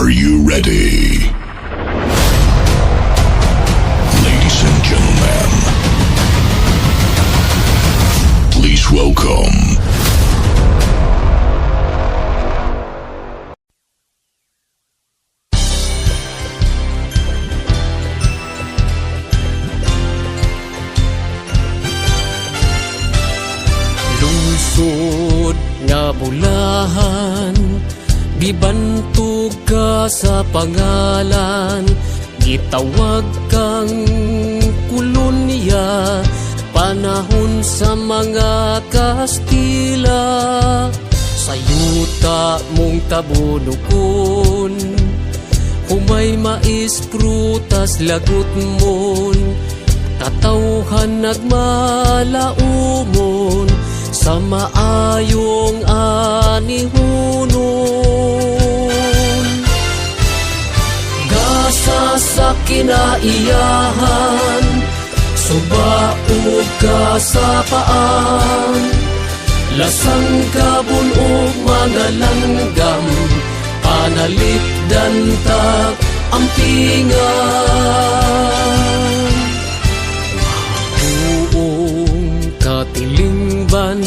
Are you ready? Ladies and gentlemen, please welcome lungsod nga bulahan, gibantog ka sa pangalan, gitawag kang kolonya, panahon sa mga Kastila. Sa yuta mong tabunukon, humay mais, prutas, lagot mon, katawhan nagmalaumon, sa maayong anihunon. Gasa sa kinaiyahan, subaog ka sa paan, lasang kabunog mga langgam, panalipdan tag ampingan. Buong katilingban,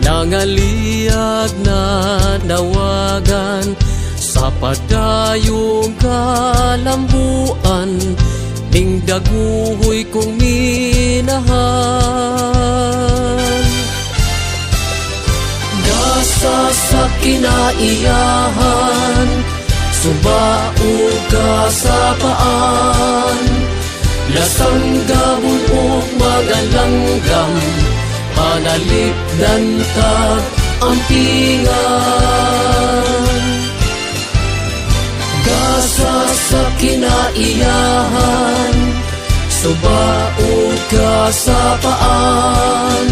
nangaliyag na nawagan, sa padayong kalambuan, ning daguhoy kong minahan. Gasa sa kinaiyahan, subaog ka sa paan, lasang gabunog mga langgam, panalipdan tag ampingan. Gasa sa kinaiyahan, subaog ka sa paan,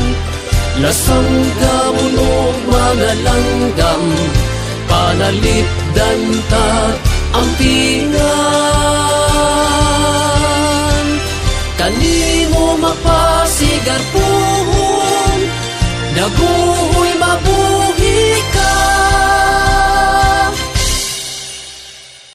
lasang gabunog mga langgam, panalipdan tag ampingan. Kanimo mapasi